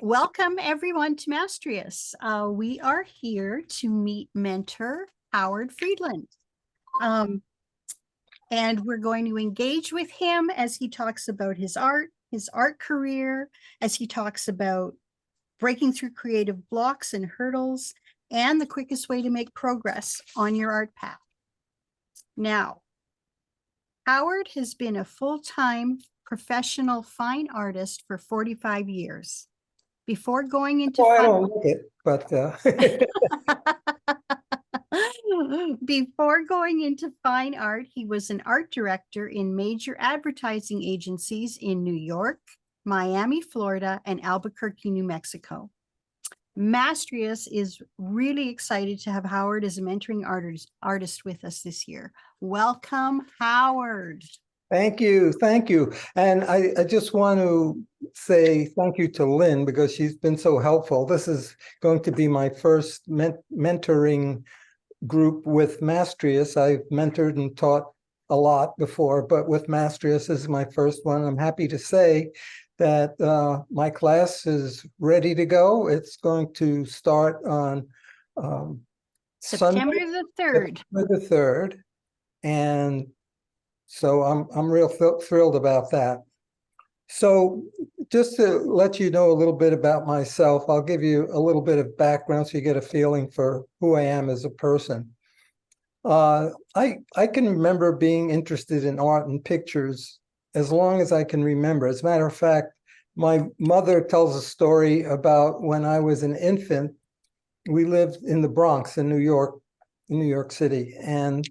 Welcome everyone to Mastrius. We are here to meet mentor Howard Friedland. And we're going to engage with him as he talks about his art career, as he talks about breaking through creative blocks and hurdles, and the quickest way to make progress on your art path. Now, Howard has been a full-time professional fine artist for 45 years. Before going into I don't like it, but before going into fine art, he was an art director in major advertising agencies in New York, Miami, Florida, and Albuquerque, New Mexico. Mastrius is really excited to have Howard as a mentoring artist with us this year. Welcome, Howard. Thank you. And I just want to say thank you to Lynn because she's been so helpful. This is going to be my first mentoring group with Mastrius. I've mentored and taught a lot before, but with Mastrius, this is my first one. I'm happy to say that my class is ready to go. It's going to start on September the 3rd. September the 3rd. And so I'm real thrilled about that. So just to let you know a little bit about myself, I'll give you a little bit of background so you get a feeling for who I am as a person. I can remember being interested in art and pictures as long as I can remember. As a matter of fact, my mother tells a story about when I was an infant. We lived in the Bronx in New York City, and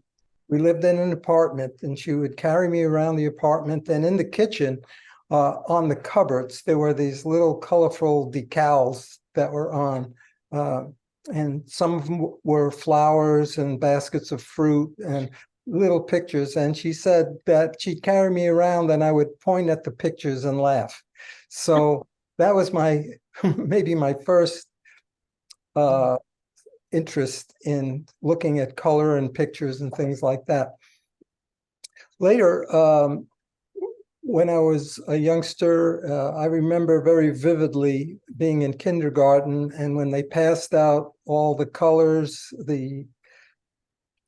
we lived in an apartment, and she would carry me around the apartment. And in the kitchen, on the cupboards, there were these little colorful decals that were on, and some of them were flowers and baskets of fruit and little pictures. And she said that she'd carry me around and I would point at the pictures and laugh. So that was maybe my first interest in looking at color and pictures and things like that. Later, when I was a youngster, I remember very vividly being in kindergarten, and when they passed out all the colors, the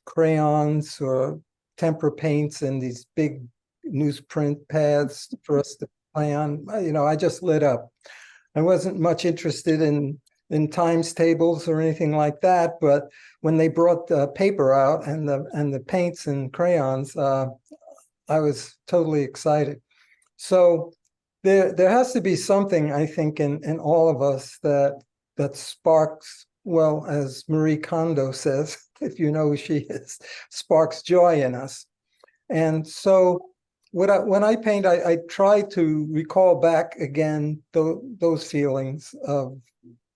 crayons or tempera paints and these big newsprint pads for us to play on, I just lit up. I wasn't much interested in times tables or anything like that, but when they brought the paper out and the paints and crayons, I was totally excited. So there has to be something, I think, in all of us that sparks, well, as Marie Kondo says, if you know who she is, sparks joy in us. And so when I paint, I try to recall back again those feelings of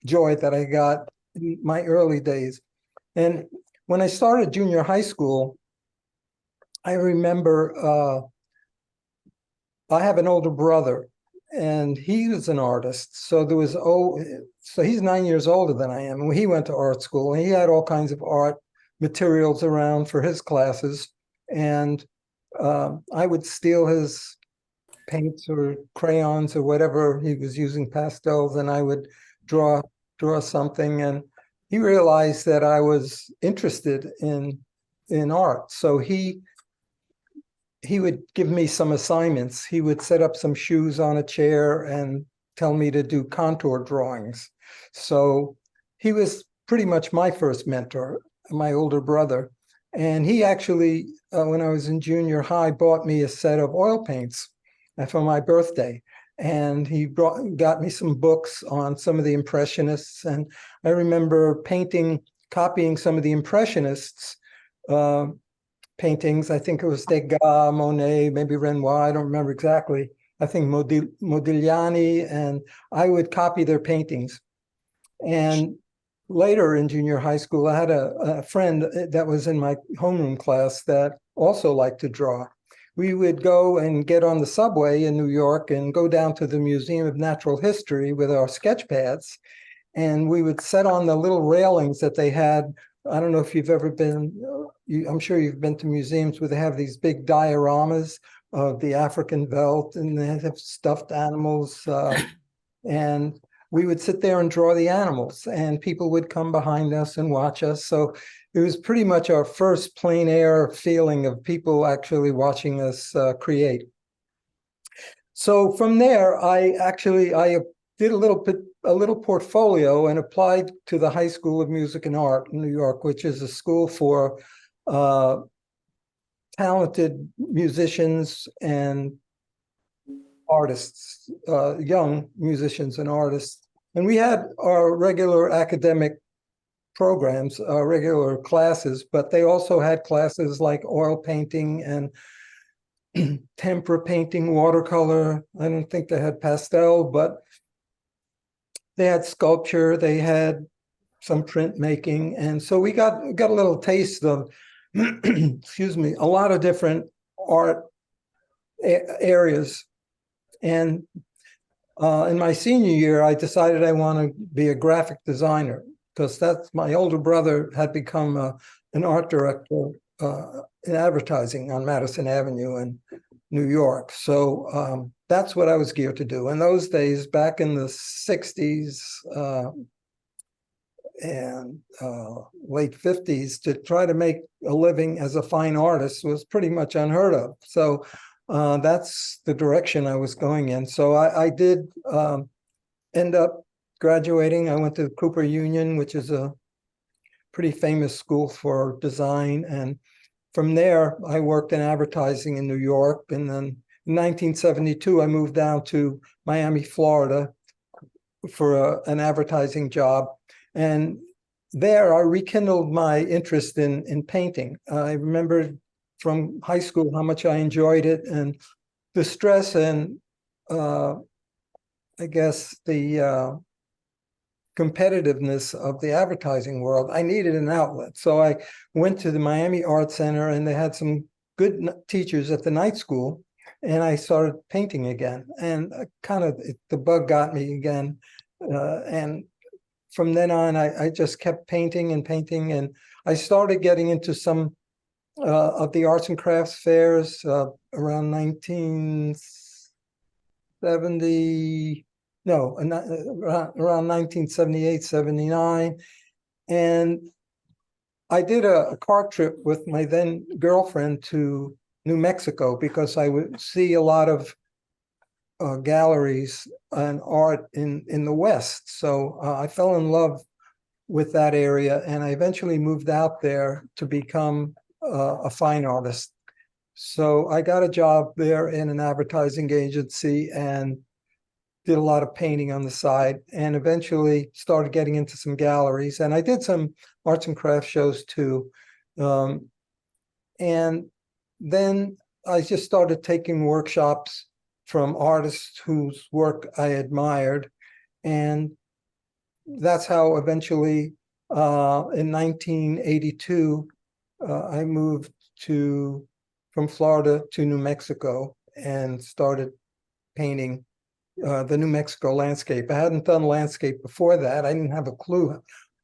joy that I got in my early days. And when I started junior high school, I remember I have an older brother, and he was an artist. So so he's 9 years older than I am. And he went to art school, and he had all kinds of art materials around for his classes. And I would steal his paints or crayons or whatever he was using, pastels, and I would draw something. And he realized that I was interested in art. So he would give me some assignments. He would set up some shoes on a chair and tell me to do contour drawings. So he was pretty much my first mentor, my older brother. And he actually, when I was in junior high, bought me a set of oil paints for my birthday. And he got me some books on some of the Impressionists. And I remember copying some of the Impressionists paintings. I think it was Degas, Monet, maybe Renoir, I don't remember exactly. I think Modigliani, and I would copy their paintings. And later in junior high school, I had a friend that was in my homeroom class that also liked to draw. We would go and get on the subway in New York and go down to the Museum of Natural History with our sketch pads. And we would set on the little railings that they had. I don't know if you've ever been, I'm sure you've been to museums where they have these big dioramas of the African veldt, and they have stuffed animals. And we would sit there and draw the animals, and people would come behind us and watch us. So it was pretty much our first plein air feeling of people actually watching us create. So from there, I did a little portfolio and applied to the High School of Music and Art in New York, which is a school for talented musicians and artists, young musicians and artists. And we had our regular academic programs, regular classes, but they also had classes like oil painting and tempera painting, watercolor. I don't think they had pastel, but they had sculpture, they had some printmaking. And so we got a little taste of, excuse me, a lot of different art areas. And in my senior year, I decided I want to be a graphic designer, because that's my older brother had become an art director in advertising on Madison Avenue in New York. So that's what I was geared to do. In those days, back in the 60s and late 50s, to try to make a living as a fine artist was pretty much unheard of. So that's the direction I was going in. So I did end up graduating. I went to Cooper Union, which is a pretty famous school for design. And from there, I worked in advertising in New York. And then in 1972, I moved down to Miami, Florida for an advertising job. And there I rekindled my interest in painting. I remember from high school how much I enjoyed it, and the stress and I guess the competitiveness of the advertising world. I needed an outlet. So I went to the Miami Art Center, and they had some good teachers at the night school, and I started painting again. And the bug got me again. And from then on, I just kept painting and painting, and I started getting into some of the arts and crafts fairs around 1970, around 1978, 79. And I did a car trip with my then girlfriend to New Mexico, because I would see a lot of galleries and art in the West. So I fell in love with that area, and I eventually moved out there to become a fine artist. So I got a job there in an advertising agency and did a lot of painting on the side, and eventually started getting into some galleries. And I did some arts and crafts shows too. And then I just started taking workshops from artists whose work I admired. And that's how eventually in 1982, I moved from Florida to New Mexico and started painting the New Mexico landscape. I hadn't done landscape before that. I didn't have a clue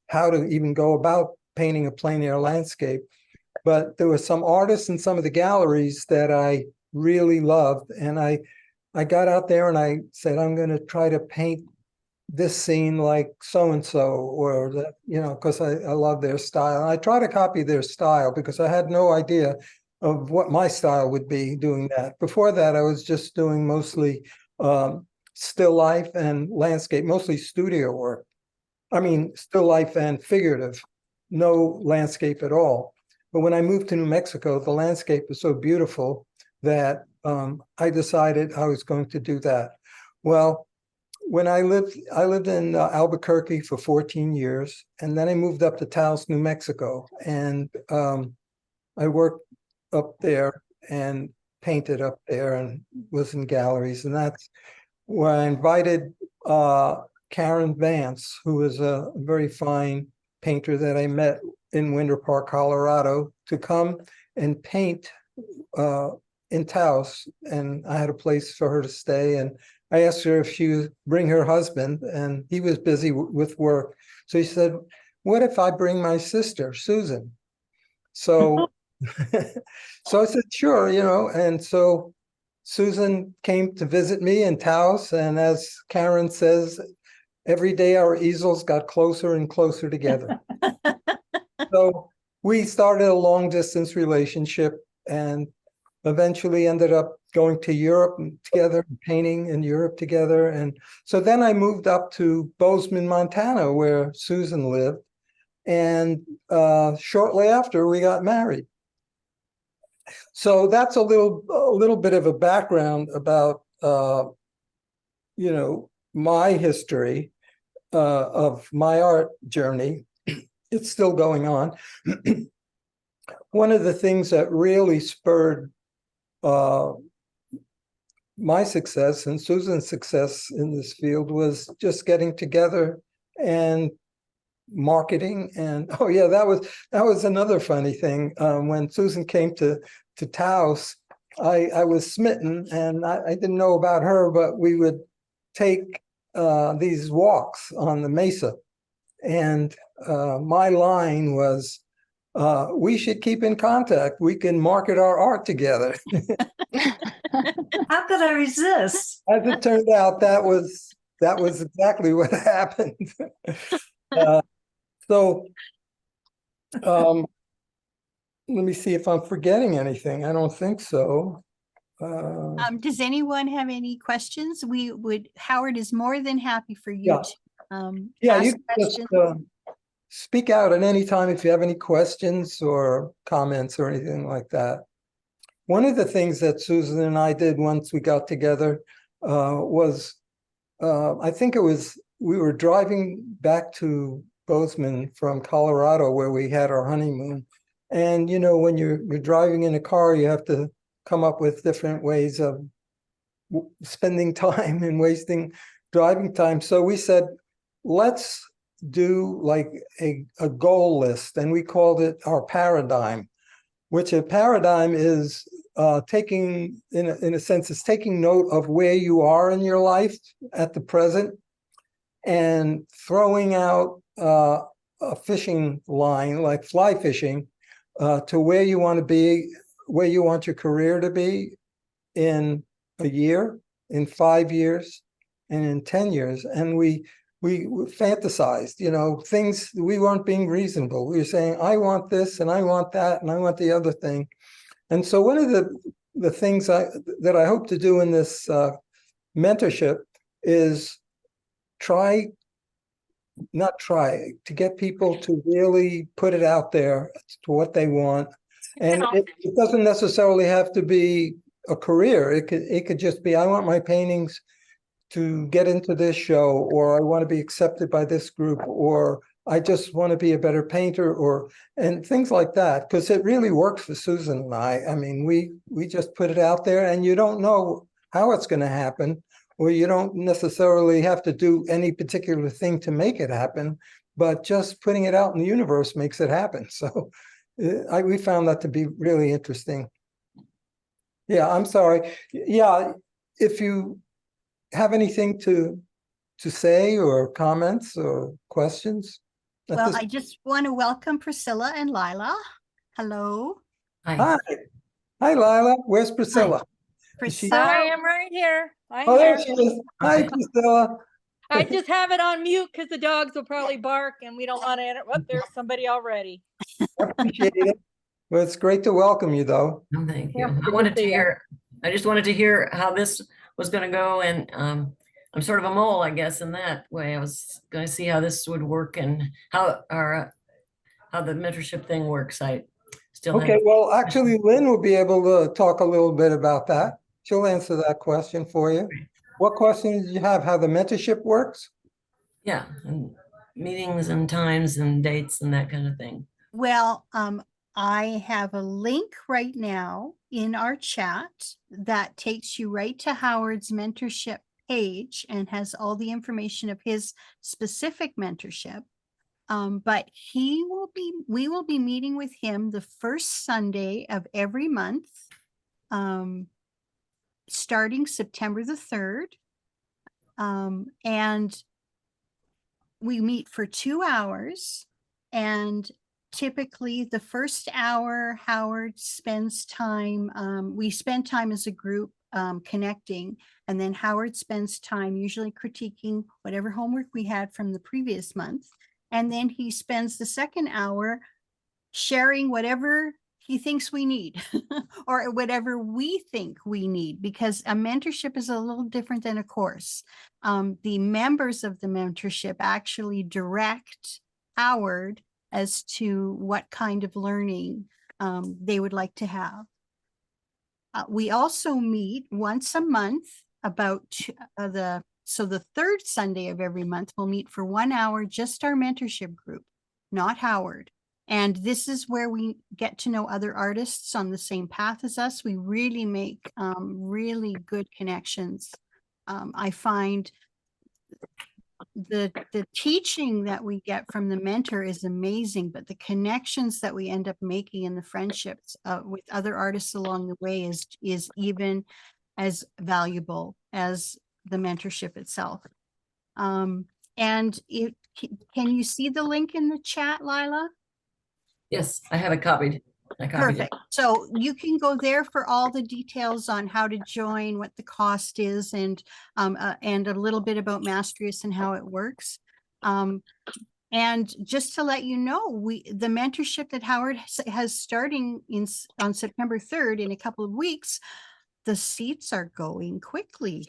how to even go about painting a plein air landscape. But there were some artists in some of the galleries that I really loved. And I got out there and I said, I'm going to try to paint this scene like so-and-so, or that, because I love their style. And I try to copy their style, because I had no idea of what my style would be doing that. Before that, I was just doing mostly still life and landscape, mostly studio work. I mean, still life and figurative, no landscape at all. But when I moved to New Mexico, the landscape was so beautiful that I decided I was going to do that. Well, when I lived in Albuquerque for 14 years, and then I moved up to Taos, New Mexico, and I worked up there and painted up there and was in galleries. And that's where I invited Karen Vance, who is a very fine painter that I met in Winter Park, Colorado, to come and paint in Taos. And I had a place for her to stay. And I asked her if she would bring her husband, and he was busy with work. So he said, what if I bring my sister, Susan? So, so I said, sure, and so Susan came to visit me in Taos. And as Karen says, every day our easels got closer and closer together. So we started a long distance relationship and eventually ended up going to Europe together, painting in Europe together. And so then I moved up to Bozeman, Montana, where Susan lived. And shortly after, we got married. So that's a little bit of a background about my history of my art journey. It's still going on. One of the things that really spurred my success and Susan's success in this field was just getting together and marketing. And oh yeah, that was another funny thing. When Susan came to Taos, I was smitten, and I didn't know about her, but we would take these walks on the mesa, and my line was, we should keep in contact. We can market our art together. How could I resist? As it turned out, that was exactly what happened. So let me see if I'm forgetting anything. I don't think so. Does anyone have any questions? Howard is more than happy for you to you ask can just questions. speak out at any time if you have any questions or comments or anything like that. One of the things that Susan and I did once we got together was, I think we were driving back to Bozeman from Colorado, where we had our honeymoon. And, when you're driving in a car, you have to come up with different ways of spending time and wasting driving time. So we said, let's do like a goal list. And we called it our paradigm, which a paradigm is taking, in a sense, is taking note of where you are in your life at the present and throwing out a fishing line, like fly fishing, to where you want to be, where you want your career to be in a year, in 5 years, and in 10 years. And we fantasized, things. We weren't being reasonable. We were saying, I want this, and I want that, and I want the other thing. And so one of the things that I hope to do in this mentorship is to get people to really put it out there to what they want. And it doesn't necessarily have to be a career. It could just be, I want my paintings to get into this show, or I want to be accepted by this group, or I just want to be a better painter, and things like that. Because it really worked for Susan and I. I mean, we just put it out there, and you don't know how it's going to happen, or you don't necessarily have to do any particular thing to make it happen, but just putting it out in the universe makes it happen. So we found that to be really interesting. Yeah, I'm sorry. Yeah, if you have anything to say or comments or questions? Well, I just want to welcome Priscilla and Lila. Hello. Hi. Hi, Lila. Where's Priscilla? Hi. Priscilla. I am right here. Oh, there she is. Hi, Priscilla. I just have it on mute because the dogs will probably bark and we don't want to interrupt. There's somebody already. I appreciate it. Well, it's great to welcome you, though. Oh, thank you. Yeah, I just wanted to hear how this was going to go. And I'm sort of a mole, I guess, in that way. I was going to see how this would work and how the mentorship thing works. I still Okay, well, actually, Lynn will be able to talk a little bit about that. She'll answer that question for you. What questions do you have? How the mentorship works? Yeah, and meetings and times and dates and that kind of thing. Well, I have a link right now in our chat that takes you right to Howard's mentorship page and has all the information of his specific mentorship. But we will be meeting with him the first Sunday of every month, starting September the 3rd. And we meet for 2 hours, and typically the first hour, Howard spends time, we spend time as a group connecting. And then Howard spends time usually critiquing whatever homework we had from the previous month. And then he spends the second hour sharing whatever he thinks we need or whatever we think we need, because a mentorship is a little different than a course. The members of the mentorship actually direct Howard as to what kind of learning they would like to have. We also meet once a month so the third Sunday of every month, we'll meet for 1 hour, just our mentorship group, not Howard. And this is where we get to know other artists on the same path as us. We really make really good connections. I find the teaching that we get from the mentor is amazing, but the connections that we end up making and the friendships with other artists along the way is even as valuable as the mentorship itself. And can you see the link in the chat, Lila? Yes, I have it copied. I copied it. Perfect. So you can go there for all the details on how to join, what the cost is, and a little bit about Mastrius and how it works. And just to let you know, the mentorship that Howard has starting on September 3rd, in a couple of weeks, the seats are going quickly.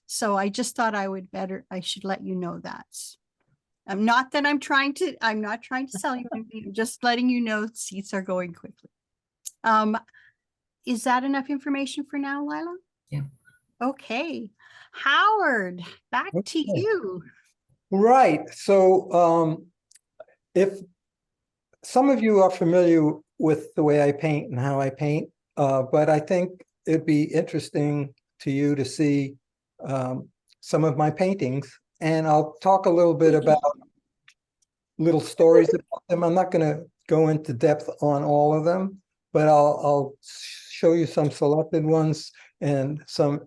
So I just thought I should let you know that. Not that I'm not trying to sell you anything, I'm just letting you know seats are going quickly. Is that enough information for now, Lila? Yeah. Okay. Howard, back to you. Right. So if some of you are familiar with the way I paint and how I paint, but I think it'd be interesting to you to see some of my paintings. And I'll talk a little bit about little stories about them. I'm not going to go into depth on all of them, but I'll show you some selected ones and some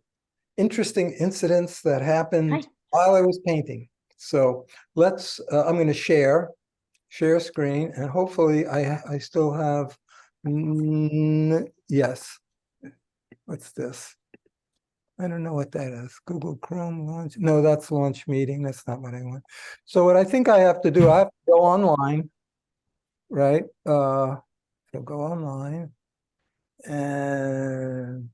interesting incidents that happened while I was painting. So I'm going to share screen, and hopefully I still have, yes. What's this? I don't know what that is. Google Chrome launch. No, that's launch meeting. That's not what I want. So what I think I have to do, I have to go online, right? So go online and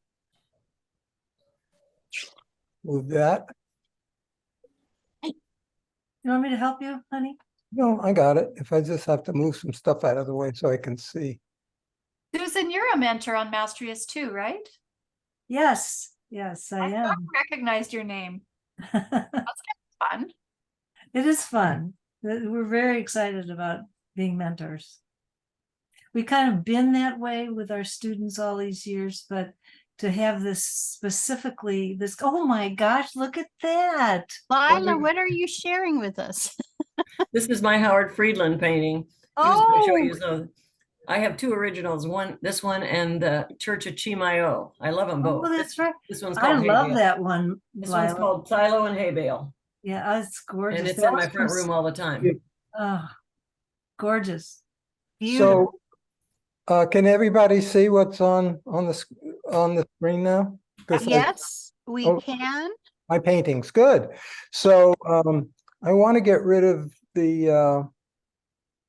move that. You want me to help you, honey? No, I got it. If I just have to move some stuff out of the way so I can see. Susan, you're a mentor on Mastrius too, right? Yes, I thought am. I recognized your name. That's kind of fun. It is fun. We're very excited about being mentors. We kind of been that way with our students all these years, but to have this specifically, oh my gosh, look at that. Lila, what are you sharing with us? This is my Howard Friedland painting. I was going to show you. So I have two originals, this one and the Church of Chimayo. I love them both. Oh, that's right. This one's I called Hay love Bale. that one. This Lila. one's called Silo and Hay Bale. Yeah, it's gorgeous. And it's That in my was front from- room all the time. Oh, gorgeous. Beautiful. So can everybody see what's on the screen now? 'Cause Yes, we Oh. can. my paintings, good. So I want to get rid of the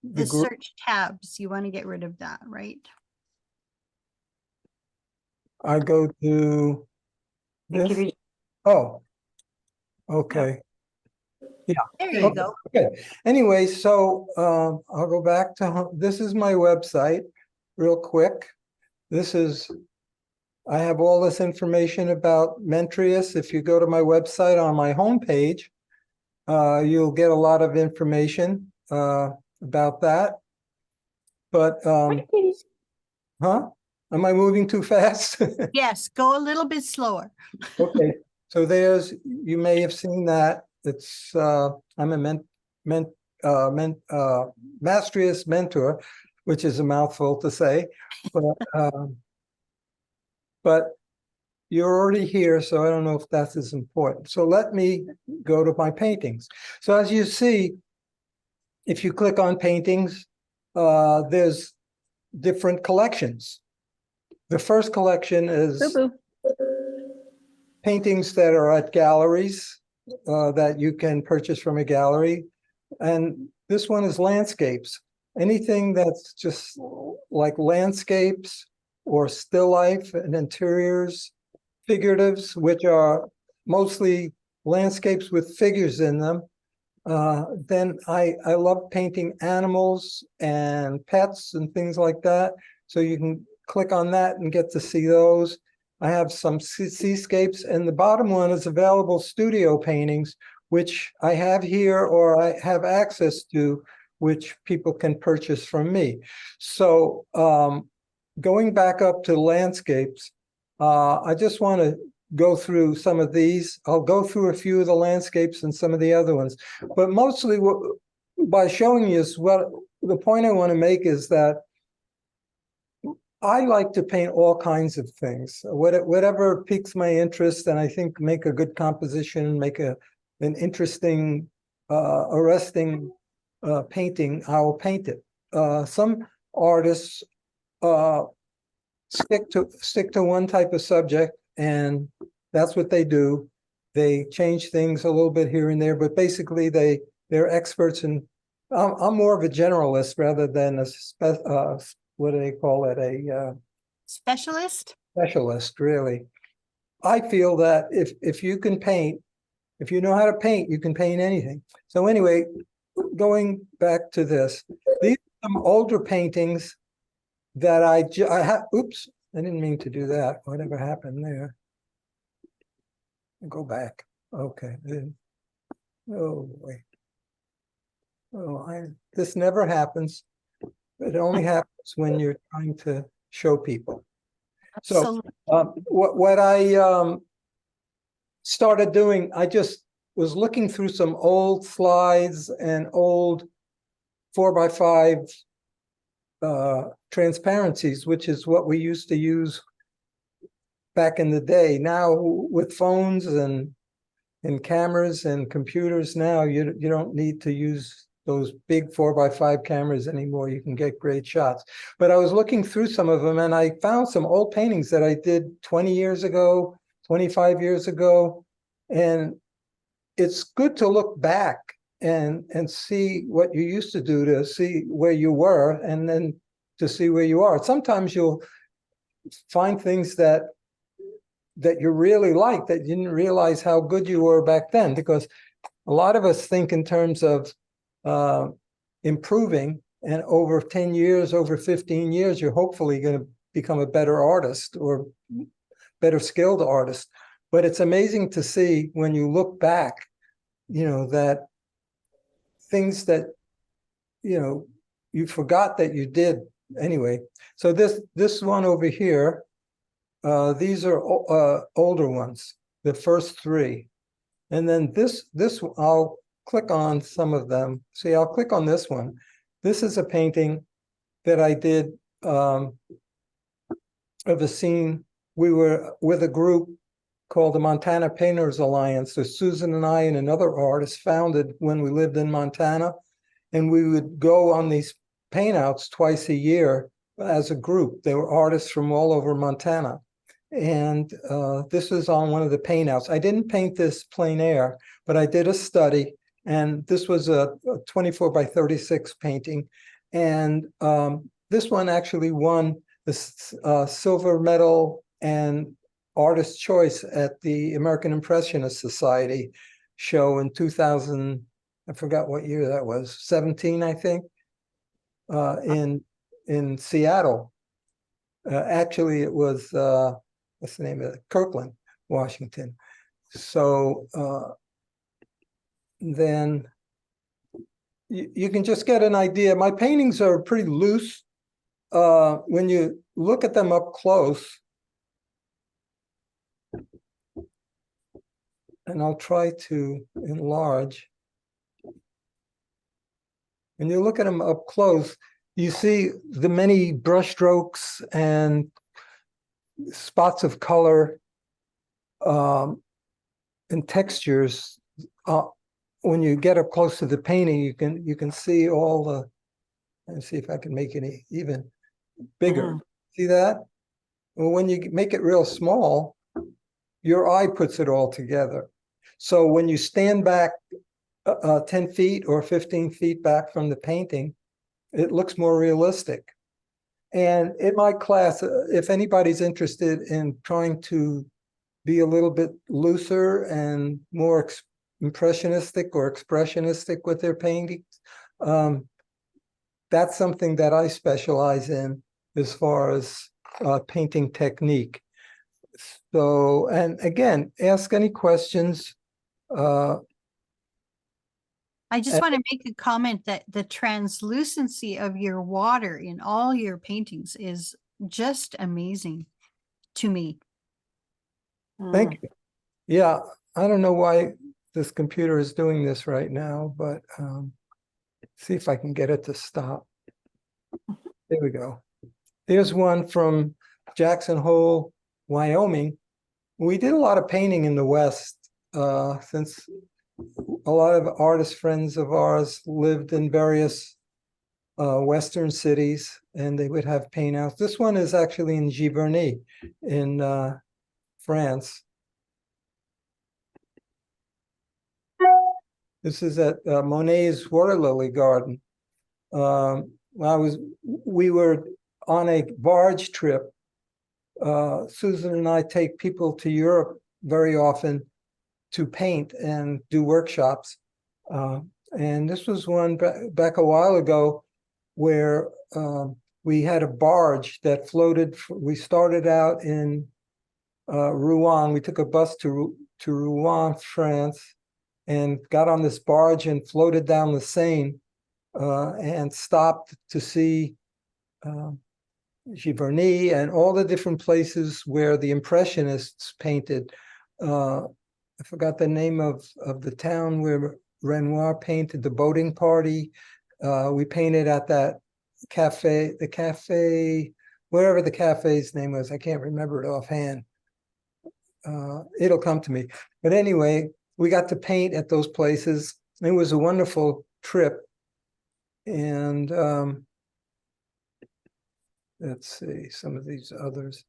The group. search tabs, you want to get rid of that, right? I go to this. Oh, okay. There you go. Okay. Anyway, so I'll go back to this is my website real quick. I have all this information about Mentrius. If you go to my website on my homepage, you'll get a lot of information about that. But huh? Am I moving too fast? Yes, go a little bit slower. Okay, so you may have seen that. It's I'm a Mastrius mentor, which is a mouthful to say, but you're already here, so I don't know if that's as important. So let me go to my paintings. So as you see, if you click on paintings, there's different collections. The first collection is paintings that are at galleries that you can purchase from a gallery. And this one is landscapes. Anything that's just like landscapes or still life and interiors, figuratives, which are mostly landscapes with figures in them. Then I love painting animals and pets and things like that. So you can click on that and get to see those. I have some seascapes, and the bottom one is available studio paintings, which I have here or I have access to, which people can purchase from me. So going back up to landscapes, I just want to go through some of these. I'll go through a few of the landscapes and some of the other ones, but mostly by showing you what the point I want to make is that I like to paint all kinds of things, whatever piques my interest, and I think make a good composition, make an interesting, arresting painting. I will paint it. Some artists stick to one type of subject, and that's what they do. They change things a little bit here and there, but basically they're experts in. I'm more of a generalist rather than a what do they call it? A Specialist? specialist, really. I feel that if you can paint, if you know how to paint, you can paint anything. So anyway, going back to this, these are some older paintings that I have. Oops, I didn't mean to do that. Whatever happened there? Go back. Okay. Oh wait. Oh, this never happens. It only happens when you're trying to show people. So what I started doing, I just was looking through some old slides and old 4x5 transparencies, which is what we used to use back in the day. Now with phones and cameras and computers, now you don't need to use those big 4x5 cameras anymore. You can get great shots. But I was looking through some of them and I found some old paintings that I did 20 years ago, 25 years ago. And it's good to look back and see what you used to do, to see where you were and then to see where you are. Sometimes you'll find things that you really like that you didn't realize how good you were back then, because a lot of us think in terms of improving, and over 10 years, over 15 years, you're hopefully going to become a better artist or better skilled artist. But it's amazing to see when you look back, that things that, you forgot that you did anyway. So this one over here, these are older ones, the first three. And then this I'll click on some of them. See, I'll click on this one. This is a painting that I did of a scene. We were with a group called the Montana Painters Alliance. So Susan and I and another artist founded when we lived in Montana. And we would go on these paint-outs twice a year as a group. They were artists from all over Montana. And this is on one of the paint-outs. I didn't paint this plein air, but I did a study. And this was a 24 by 36 painting. And this one actually won the silver medal and artist choice at the American Impressionist Society show in 2000. I forgot what year that was, 17, I think, in Seattle. Actually, it was, what's the name of it? Kirkland, Washington. So then you can just get an idea. My paintings are pretty loose. When you look at them up close, and I'll try to enlarge. When you look at them up close, you see the many brush strokes and spots of color and textures. When you get up close to the painting, you can see all the. Let's see if I can make it even bigger. See that? Well, when you make it real small, your eye puts it all together. So when you stand back 10 feet or 15 feet back from the painting, it looks more realistic. And in my class, if anybody's interested in trying to be a little bit looser and more impressionistic or expressionistic with their paintings, that's something that I specialize in as far as painting technique. So, and again, ask any questions. I just want to make a comment that the translucency of your water in all your paintings is just amazing to me. Thank you. Yeah, I don't know why this computer is doing this right now, but see if I can get it to stop. There we go. There's one from Jackson Hole, Wyoming. We did a lot of painting in the West since a lot of artist friends of ours lived in various Western cities, and they would have paint outs. This one is actually in Giverny in France. This is at Monet's water lily garden. We were on a barge trip. Susan and I take people to Europe very often to paint and do workshops. And this was one back a while ago where we had a barge that floated. We started out in Rouen. We took a bus to Rouen, France, and got on this barge and floated down the Seine and stopped to see Giverny and all the different places where the Impressionists painted. I forgot the name of the town where Renoir painted the boating party. We painted at that cafe, wherever the cafe's name was. I can't remember it offhand. It'll come to me. But anyway, we got to paint at those places. It was a wonderful trip. And let's see some of these others.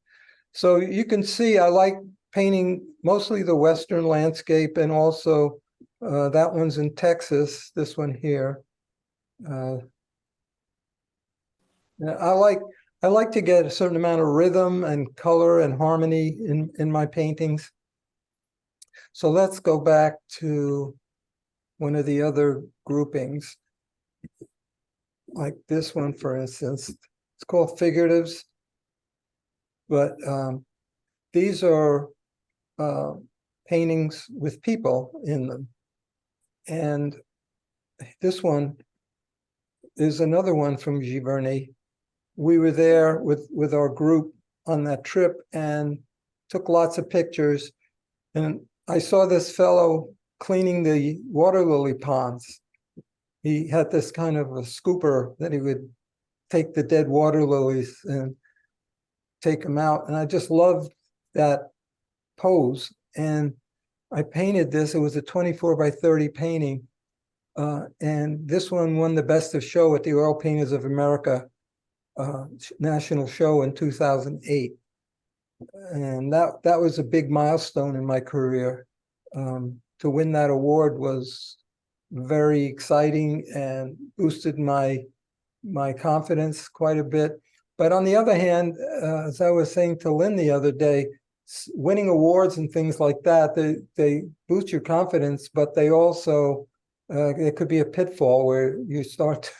So you can see I like painting mostly the Western landscape, and also that one's in Texas, this one here. I like to get a certain amount of rhythm and color and harmony in my paintings. So let's go back to one of the other groupings, like this one, for instance. It's called Figuratives, but these are paintings with people in them. And this one is another one from Giverny. We were there with our group on that trip and took lots of pictures. And I saw this fellow cleaning the water lily ponds. He had this kind of a scooper that he would take the dead water lilies and take them out. And I just loved that pose. And I painted this. It was a 24 by 30 painting. And this one won the Best of Show at the Oil Painters of America National Show in 2008. And that was a big milestone in my career. To win that award was very exciting and boosted my confidence quite a bit. But on the other hand, as I was saying to Lynn the other day, winning awards and things like that, they boost your confidence, but they also it could be a pitfall where you start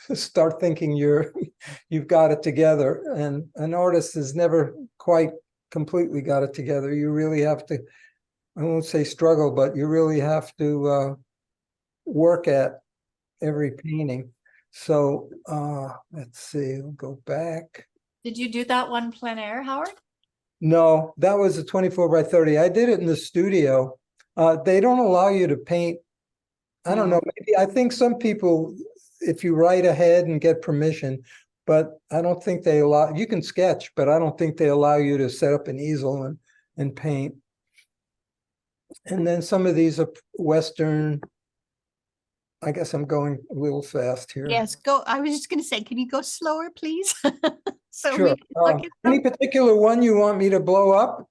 thinking you've got it together, and an artist has never quite completely got it together. You really have to, I won't say struggle, but you really have to work at every painting. So let's see, we'll go back. Did you do that one plein air, Howard? No, that was a 24 by 30. I did it in the studio. They don't allow you to paint. I don't know. Maybe I think some people, if you write ahead and get permission, but I don't think they allow, you can sketch, but I don't think they allow you to set up an easel and paint. And then some of these are Western. I guess I'm going a little fast here. Yes, go. I was just going to say, can you go slower, please? So Sure. we can look at Any them. particular one you want me to blow up?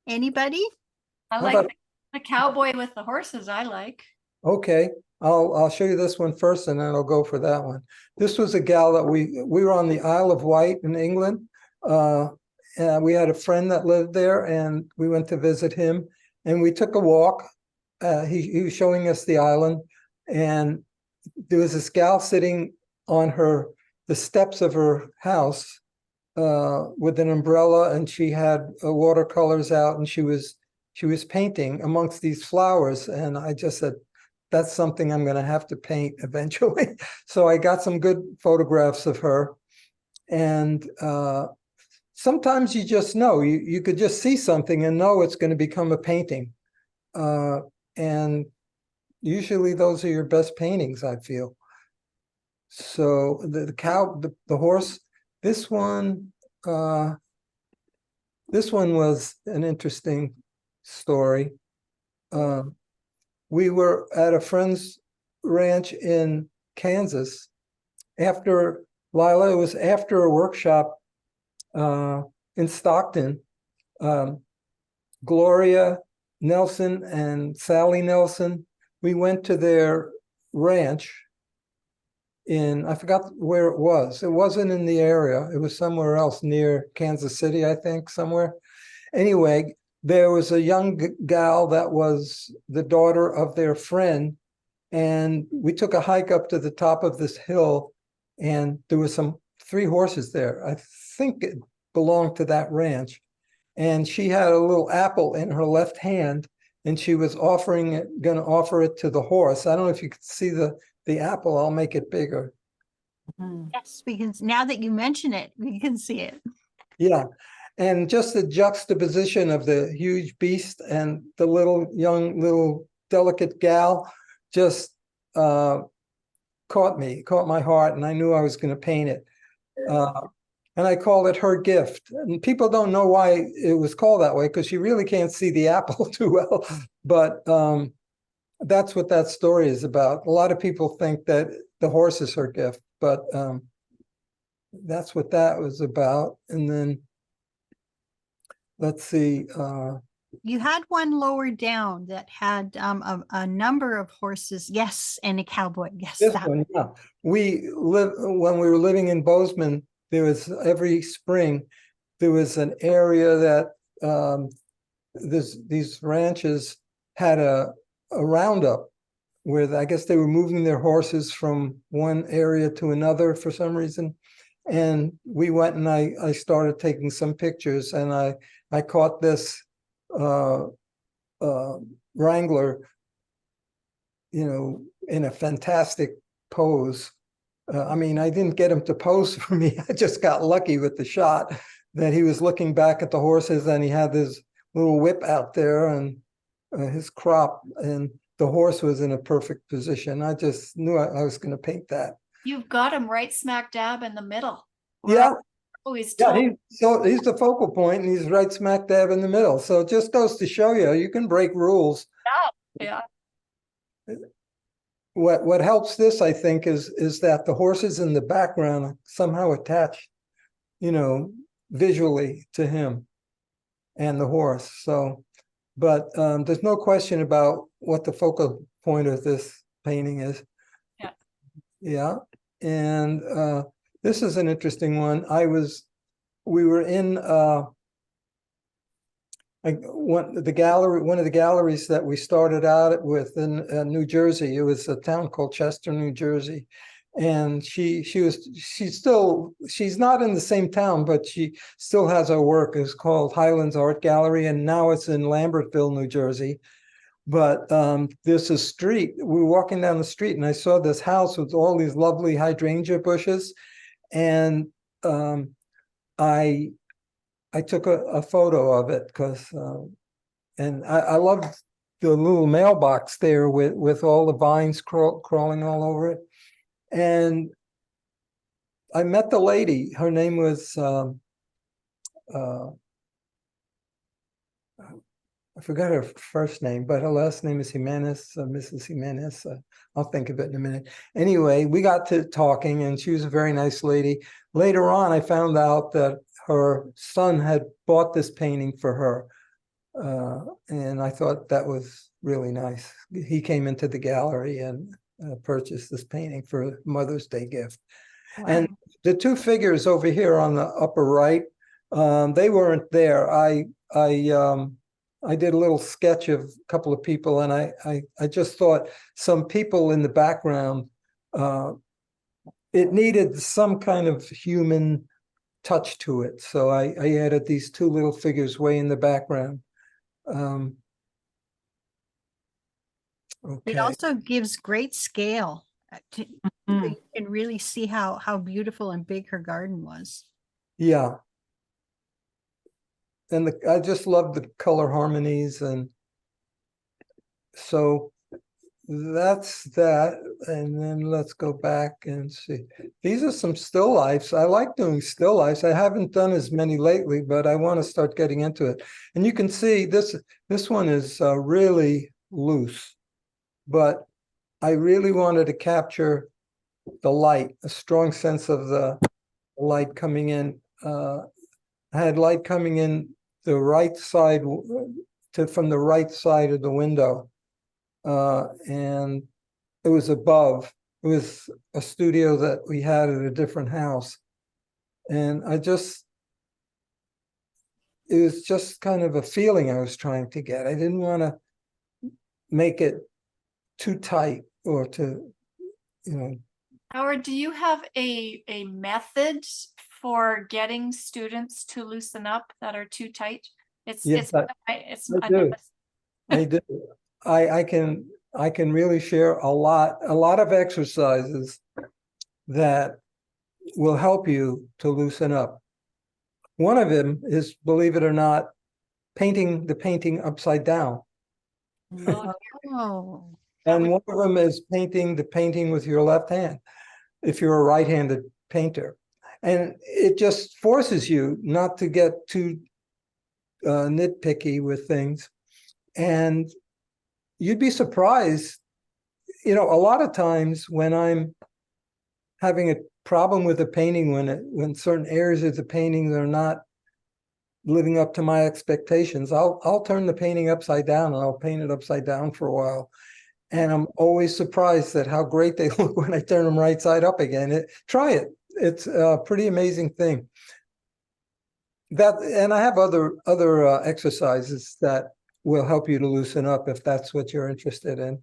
Anybody? I How like about- the cowboy with the horses. I like. Okay, I'll show you this one first and then I'll go for that one. This was a gal that we were on the Isle of Wight in England. And we had a friend that lived there and we went to visit him and we took a walk. He was showing us the island and there was this gal sitting on the steps of her house with an umbrella, and she had watercolors out, and she was painting amongst these flowers. And I just said, that's something I'm going to have to paint eventually. So I got some good photographs of her. And sometimes you just know, you could just see something and know it's going to become a painting. And usually those are your best paintings, I feel. So the cow, the horse, this one was an interesting story. We were at a friend's ranch in Kansas after Lila. It was after a workshop in Stockton. Gloria Nelson and Sally Nelson, we went to their ranch I forgot where it was. It wasn't in the area. It was somewhere else near Kansas City, I think, somewhere. Anyway, there was a young gal that was the daughter of their friend. And we took a hike up to the top of this hill and there was 3 horses there. I think it belonged to that ranch. And she had a little apple in her left hand and she was going to offer it to the horse. I don't know if you could see the apple. I'll make it bigger. Yes, we can, now that you mention it, we can see it. Yeah. And just the juxtaposition of the huge beast and the little delicate gal just caught my heart, and I knew I was going to paint it. And I called it Her Gift. And people don't know why it was called that way because you really can't see the apple too well. But that's what that story is about. A lot of people think that the horse is her gift, but that's what that was about. And then let's see. You had one lower down that had a number of horses. Yes, and a cowboy. Yes, This that one, yeah. When we were living in Bozeman, there was every spring, there was an area that these ranches had a roundup where I guess they were moving their horses from one area to another for some reason. And we went and I started taking some pictures, and I caught this wrangler, in a fantastic pose. I mean, I didn't get him to pose for me. I just got lucky with the shot that he was looking back at the horses and he had this little whip out there and his crop, and the horse was in a perfect position. I just knew I was going to paint that. You've got him right smack dab in the middle. Yeah. Always Yeah, told. he's the focal point and he's right smack dab in the middle. So it just goes to show you can break rules. Yeah. What helps this, I think, is that the horses in the background are somehow attached, visually to him and the horse. So, but there's no question about what the focal point of this painting is. Yeah. Yeah. And this is an interesting one. We were in one of the galleries that we started out with in New Jersey. It was a town called Chester, New Jersey. And she's not in the same town, but she still has her work. It's called Highlands Art Gallery, and now it's in Lambertville, New Jersey. But there's a street. We were walking down the street, and I saw this house with all these lovely hydrangea bushes, and I took a photo of it because, and I loved the little mailbox there with all the vines crawling all over it. And I met the lady. Her name was, I forgot her first name, but her last name is Jimenez, Mrs. Jimenez. I'll think of it in a minute. Anyway, we got to talking and she was a very nice lady. Later on, I found out that her son had bought this painting for her And I thought that was really nice. He came into the gallery and purchased this painting for a Mother's Day gift. And the two figures over here on the upper right, they weren't there. I did a little sketch of a couple of people, and I just thought some people in the background, it needed some kind of human touch to it. So I added these two little figures way in the background. It Okay, also gives great scale. Mm. You can really see how beautiful and big her garden was. yeah. And I just love the color harmonies, and so that's that. And then let's go back and see. These are some still lifes. I like doing still lifes. I haven't done as many lately, but I want to start getting into it. And you can see this one is really loose, but I really wanted to capture the light, a strong sense of the light coming in. I had light coming in the right side from the right side of the window. And it was above. It was a studio that we had at a different house. And it was just kind of a feeling I was trying to get. I didn't want to make it too tight or to, Howard, do you have a method for getting students to loosen up that are too tight? Yes, I do. I do. I can really share a lot of exercises that will help you to loosen up. One of them is, believe it or not, painting the painting upside down. Oh, And one of them is painting the painting with your left hand, if you're a right-handed painter. And it just forces you not to get too nitpicky with things. And you'd be surprised, a lot of times when I'm having a problem with a painting, when certain areas of the painting are not living up to my expectations, I'll turn the painting upside down and I'll paint it upside down for a while. And I'm always surprised at how great they look when I turn them right side up again. Try it. It's a pretty amazing thing. And I have other exercises that will help you to loosen up if that's what you're interested in.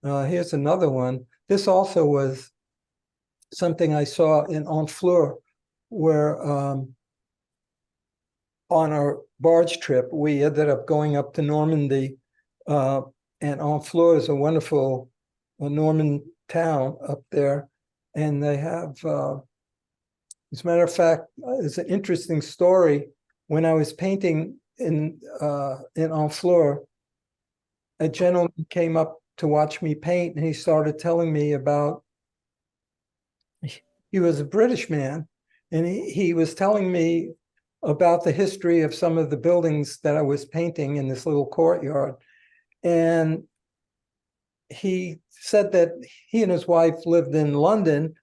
Here's another one. This also was something I saw in Honfleur, where on our barge trip, we ended up going up to Normandy, and Honfleur is a wonderful Norman town up there. And they have, as a matter of fact, it's an interesting story. When I was painting in Honfleur, a gentleman came up to watch me paint, and he started telling me about, he was a British man, and he was telling me about the history of some of the buildings that I was painting in this little courtyard. And he said that he and his wife lived in London,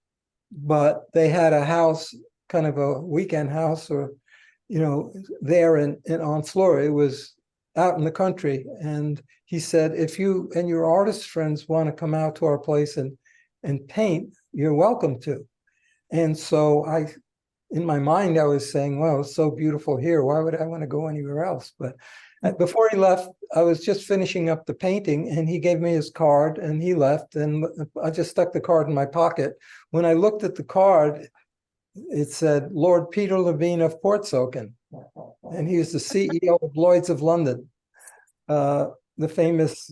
but they had a house, kind of a weekend house, or, there in Honfleur. It was out in the country. And he said, if you and your artist friends want to come out to our place and paint, you're welcome to. And so in my mind, I was saying, well, it's so beautiful here. Why would I want to go anywhere else? But before he left, I was just finishing up the painting, and he gave me his card, and he left, and I just stuck the card in my pocket. When I looked at the card, it said Lord Peter Levine of Portsoken, and he was the CEO of Lloyd's of London, the famous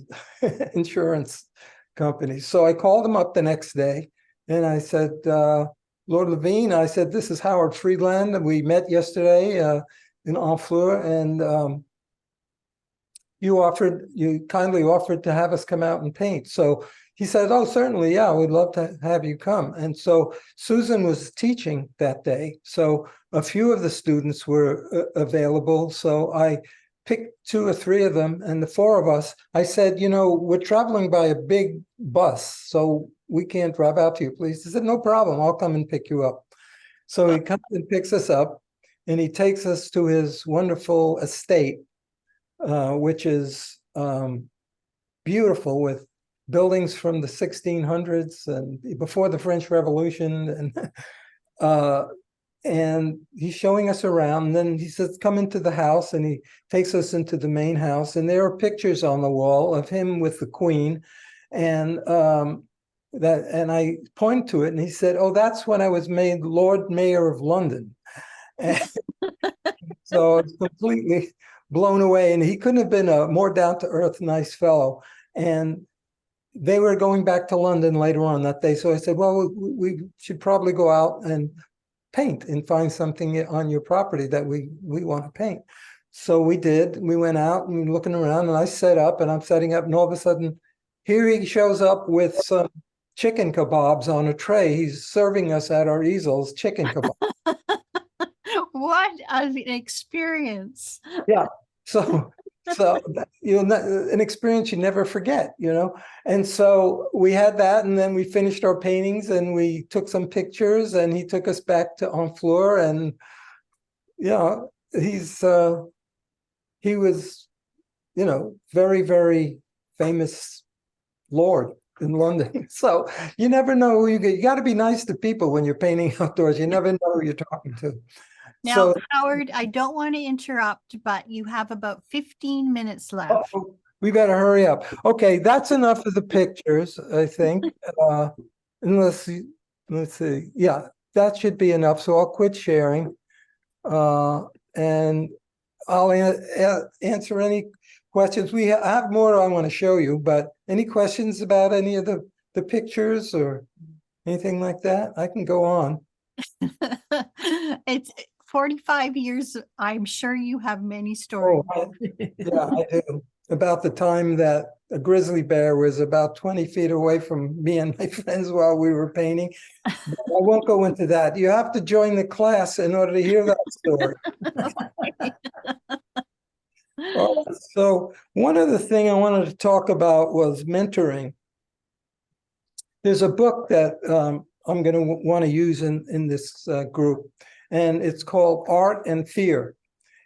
insurance company. So I called him up the next day, and I said, Lord Levine, I said, this is Howard Friedland, and we met yesterday in Honfleur, and you kindly offered to have us come out and paint. So he said, oh, certainly, yeah, we'd love to have you come. And so Susan was teaching that day. So a few of the students were available. So I picked 2 or 3 of them, and the 4 of us, I said, we're traveling by a big bus, so we can't drive out to you, please. He said, no problem, I'll come and pick you up. So he comes and picks us up, and he takes us to his wonderful estate. which is beautiful with buildings from the 1600s and before the French Revolution. And he's showing us around. And then he says, come into the house, and he takes us into the main house. And there are pictures on the wall of him with the Queen. And I point to it, and he said, oh, that's when I was made Lord Mayor of London. And so it's completely blown away. And he couldn't have been a more down-to-earth, nice fellow. And they were going back to London later on that day. So I said, well, we should probably go out and paint and find something on your property that we want to paint. So we did. We went out and looking around, and I set up, and I'm setting up, and all of a sudden, here he shows up with some chicken kebabs on a tray. He's serving us at our easels chicken kebabs. What an experience. Yeah. So an experience you never forget, And so we had that, and then we finished our paintings, and we took some pictures, and he took us back to Honfleur, and he was, very, very famous lord in London. So you never know who you get. You got to be nice to people when you're painting outdoors. You never know who you're talking to. Now, So, Howard, I don't want to interrupt, but you have about 15 minutes left. we better hurry up. Okay, that's enough of the pictures, I think. Let's see. Yeah, that should be enough. So I'll quit sharing. And I'll answer any questions. I have more I want to show you, but any questions about any of the pictures or anything like that? I can go on. It's 45 years. I'm sure you have many stories. Yeah, I do. About the time that a grizzly bear was about 20 feet away from me and my friends while we were painting. But I won't go into that. You have to join the class in order to hear that story. So one other thing I wanted to talk about was mentoring. There's a book that I'm going to want to use in this group, and it's called Art and Fear.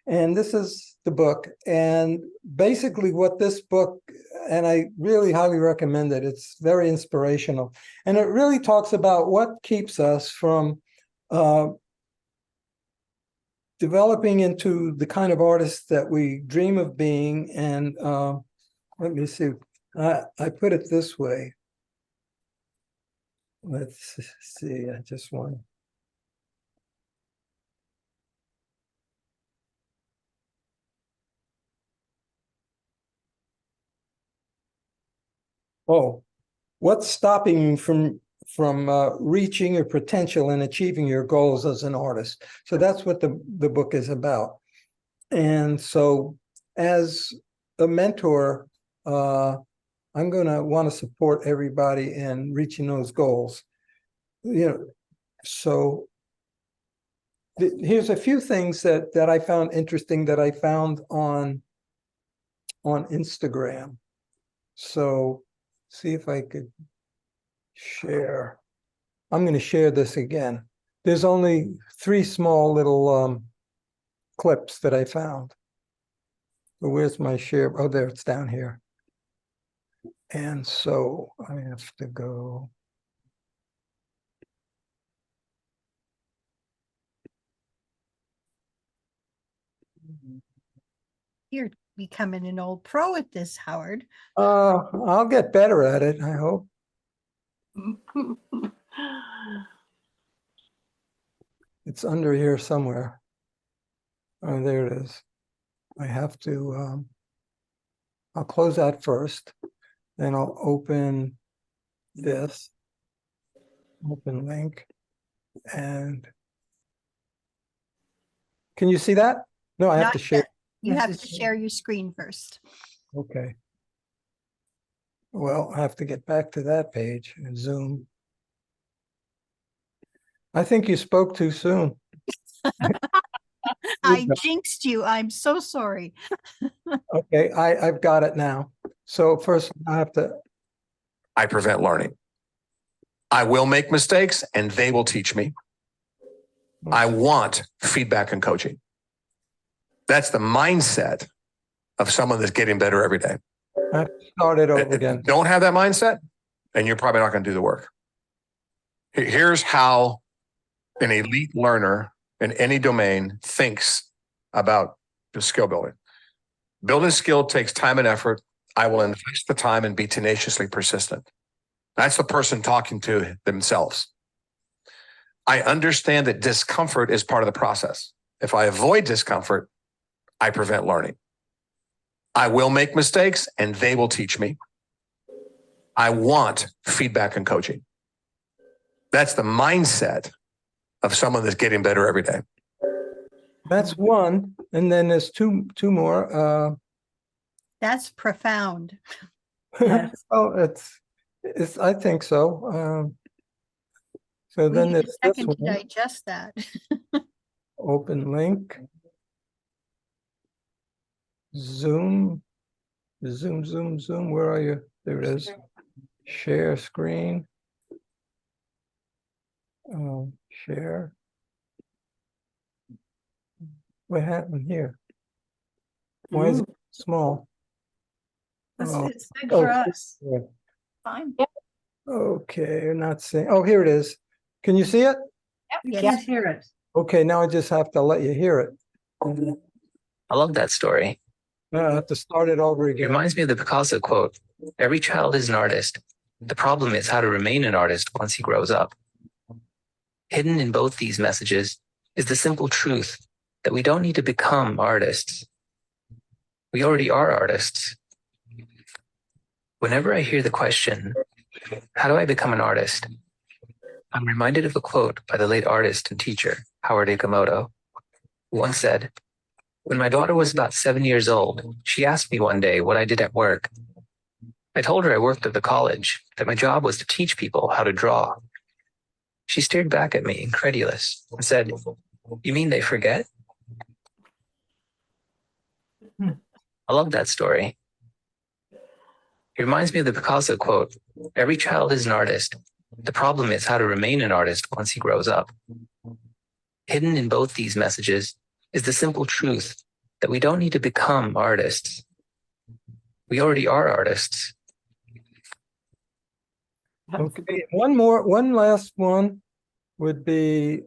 And this is the book. And basically what this book, and I really highly recommend it, it's very inspirational. And it really talks about what keeps us from developing into the kind of artists that we dream of being. And let me see, I put it this way. Let's see, I just want to. Oh, what's stopping you from reaching your potential and achieving your goals as an artist? So that's what the book is about. And so as a mentor, I'm going to want to support everybody in reaching those goals. So here's a few things that I found interesting that I found on Instagram. So see if I could share. I'm going to share this again. There's only 3 small little clips that I found. But where's my share? Oh, there, it's down here. And so I have to go. You're becoming an old pro at this, Howard. I'll get better at it, I hope. It's under here somewhere. Oh, there it is. I have to, I'll close that first. Then I'll open this, open link, and can you see that? No, I have Not to share. yet. You have to share your screen first. Okay. Well, I have to get back to that page, Zoom. I think you spoke too soon. I jinxed you. I'm so sorry. Okay, I've got it now. So first I have to. I prevent learning. I will make mistakes and they will teach me. I want feedback and coaching. That's the mindset of someone that's getting better every day. Start it over again. Don't have that mindset, and you're probably not going to do the work. Here's how an elite learner in any domain thinks about the skill building. Building skill takes time and effort. I will invest the time and be tenaciously persistent. That's the person talking to themselves. I understand that discomfort is part of the process. If I avoid discomfort, I prevent learning. I will make mistakes and they will teach me. I want feedback and coaching. That's the mindset of someone that's getting better every day. That's one. And then there's two more. That's profound. Yes. Oh, it's, I think so. So We then need a there's this second to one, digest that. open link. Zoom, where are you? There it is. Share screen. Share. What happened here? Why is it small? It's big for us. Yeah. Fine. Okay, not seeing. Oh, here it is. Can you see it? You Yes. can't hear it. Okay, now I just have to let you hear it. I love that story. I have to start it over It again. reminds me of the Picasso quote, "Every child is an artist. The problem is how to remain an artist once he grows up." Hidden in both these messages is the simple truth that we don't need to become artists. We already are artists. Whenever I hear the question, how do I become an artist? I'm reminded of a quote by the late artist and teacher, Howard Friedland, who once said, "When my daughter was about 7 years old, she asked me one day what I did at work. I told her I worked at the college, that my job was to teach people how to draw. She stared back at me, incredulous, and said, 'You mean they forget?'" I love that story. It reminds me of the Picasso quote, "Every child is an artist. The problem is how to remain an artist once he grows up." Hidden in both these messages is the simple truth that we don't need to become artists. We already are artists. Okay, one last one would be,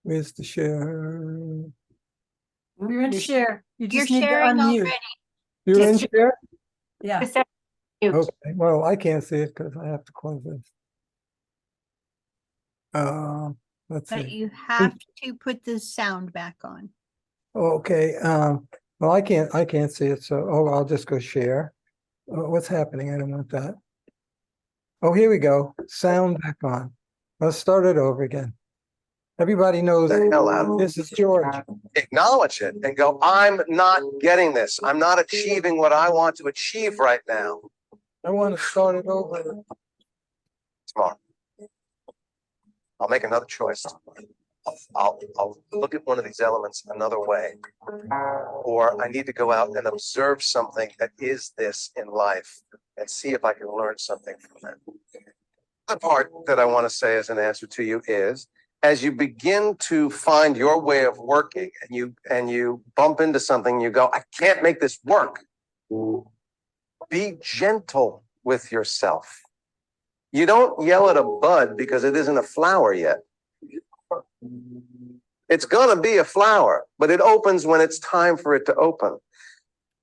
where's the share? You're in share. You You're just need to sharing unmute. already. You're in Just- share? Yeah. Is that mute? Okay, well, I can't see it because I have to close this. Let's But see. you have to put the sound back on. Okay, well, I can't see it, so, I'll just go share. What's happening? I don't want that. Oh, here we go. Sound back on. Let's start it over again. Everybody knows The hell out of it. this is George. Acknowledge it and go, I'm not getting this. I'm not achieving what I want to achieve right now. I want to start it over. Tomorrow. I'll make another choice. I'll look at one of these elements another way. Or I need to go out and observe something that is this in life and see if I can learn something from it. The part that I want to say as an answer to you is, as you begin to find your way of working and you bump into something, you go, I can't make this work. Be gentle with yourself. You don't yell at a bud because it isn't a flower yet. It's going to be a flower, but it opens when it's time for it to open.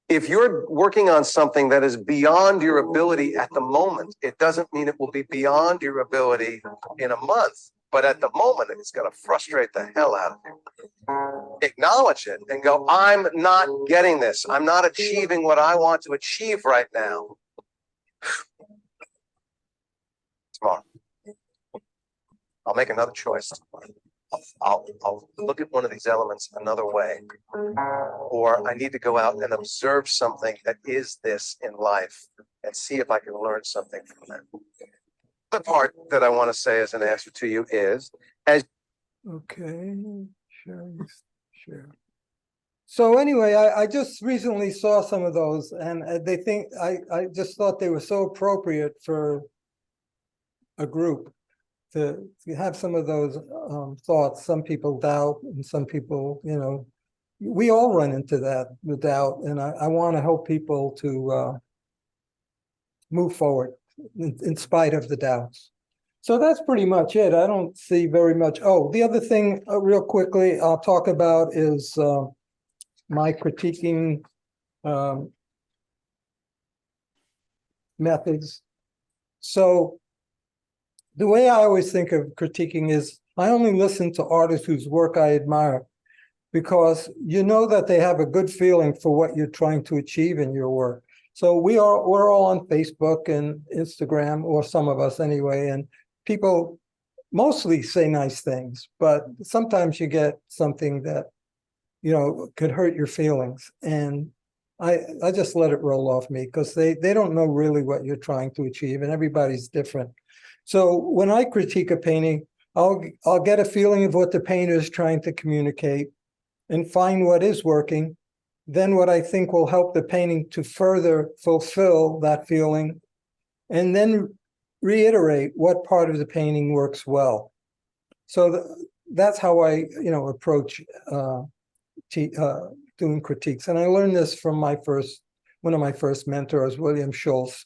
If you're working on something that is beyond your ability at the moment, it doesn't mean it will be beyond your ability in a month. But at the moment, it's going to frustrate the hell out of you. Acknowledge it and go, I'm not getting this. I'm not achieving what I want to achieve right now. Tomorrow. I'll make another choice. I'll look at one of these elements another way. Or I need to go out and observe something that is this in life and see if I can learn something from it. The part that I want to say as an answer to you is, as Okay, share. So anyway, I just recently saw some of those, and I just thought they were so appropriate for a group to have some of those thoughts. Some people doubt, and some people, we all run into that, the doubt, and I want to help people to move forward in spite of the doubts. So that's pretty much it. I don't see very much. Oh, the other thing, real quickly, I'll talk about is my critiquing methods. So the way I always think of critiquing is I only listen to artists whose work I admire, because you know that they have a good feeling for what you're trying to achieve in your work. So we're all on Facebook and Instagram, or some of us anyway, and people mostly say nice things, but sometimes you get something that could hurt your feelings, and I just let it roll off me, because they don't know really what you're trying to achieve, and everybody's different. So when I critique a painting, I'll get a feeling of what the painter is trying to communicate and find what is working, then what I think will help the painting to further fulfill that feeling, and then reiterate what part of the painting works well. So that's how I approach doing critiques. And I learned this from one of my first mentors, William Schultz,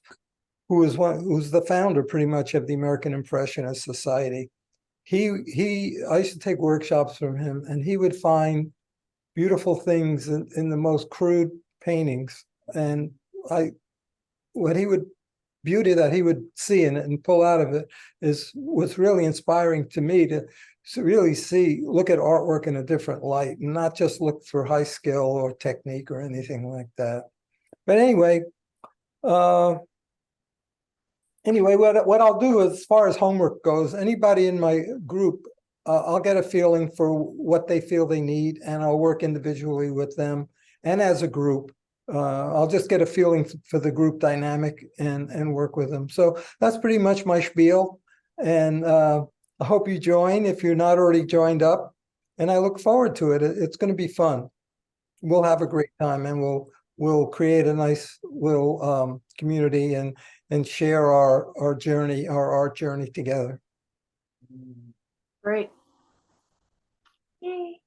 who's the founder pretty much of the American Impressionist Society. I used to take workshops from him, and he would find beautiful things in the most crude paintings, and beauty that he would see in it and pull out of it was really inspiring to me to really look at artwork in a different light, and not just look for high skill or technique or anything like that. But anyway, what I'll do as far as homework goes, anybody in my group, I'll get a feeling for what they feel they need, and I'll work individually with them and as a group. I'll just get a feeling for the group dynamic and work with them. So that's pretty much my spiel. And I hope you join if you're not already joined up. And I look forward to it. It's going to be fun. We'll have a great time, and we'll create a nice little community and share our art journey together. Great. Yay.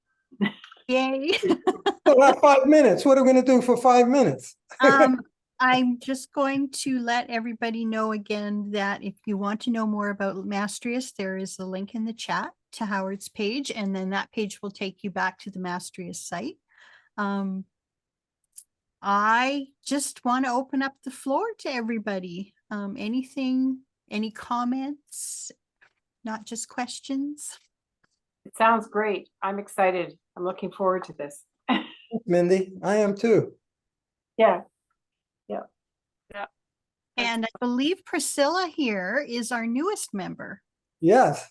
So that 5 minutes, what are we going to do for 5 minutes? I'm just going to let everybody know again that if you want to know more about Mastrius, there is a link in the chat to Howard's page, and then that page will take you back to the Mastrius site. I just want to open up the floor to everybody. Any comments, not just questions? It sounds great. I'm excited. I'm looking forward to this. Mindy, I am too. Yeah. And I believe Priscilla here is our newest member. Yes.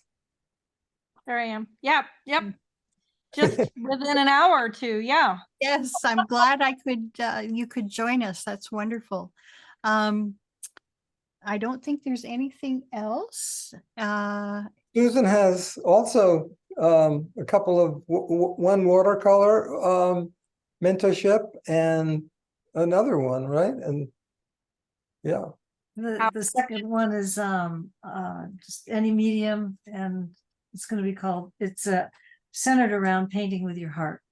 There I am. Yep. Just within an hour or two. Yeah. Yes, I'm glad you could join us. That's wonderful. I don't think there's anything else. Susan has also a couple of one watercolor mentorship and another one, right? And yeah. The second one is just any medium, and it's going to be called, it's centered around painting with your heart.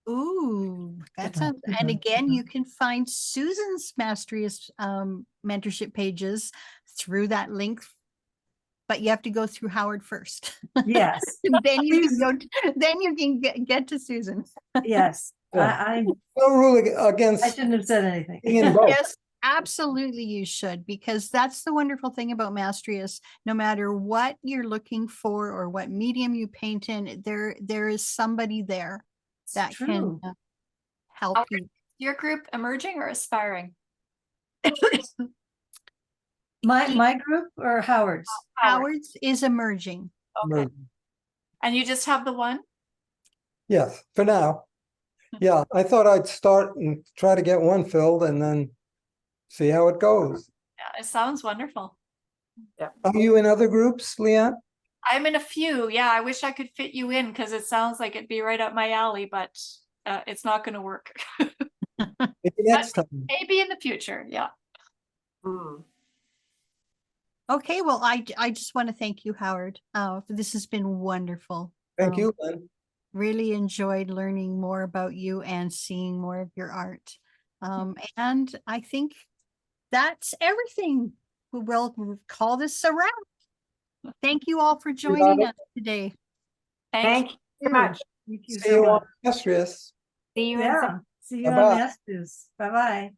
Ooh, that Uh-huh, sounds, and uh-huh, again, uh-huh. you can find Susan's Mastrius mentorship pages through that link, but you have to go through Howard first. Yes. Then you can go, then you can get to Susan. Yes. Yeah. No rule against. I shouldn't have said anything. in both. Yes, absolutely you should, because that's the wonderful thing about Mastrius. No matter what you're looking for or what medium you paint in, there is somebody there that can help you. Your group emerging or aspiring? My group or Howard's? Howard's is emerging. Okay. And you just have the one? Yes, for now. Yeah, I thought I'd start and try to get one filled and then see how it goes. Yeah, it sounds wonderful. Are you in other groups, Leanne? I'm in a few. Yeah, I wish I could fit you in because it sounds like it'd be right up my alley, but it's not going to work. Maybe next time. Maybe in the future. Yeah. Hmm. Okay, well, I just want to thank you, Howard. This has been wonderful. Thank you, Lynn. Really enjoyed learning more about you and seeing more of your art. And I think that's everything. We'll call this a wrap. Thank you all for joining us today. Thank Thank you so much. Thank you See so you much. on Mastrius. See you in Yeah, see you on Bye-bye. Masters. Bye-bye.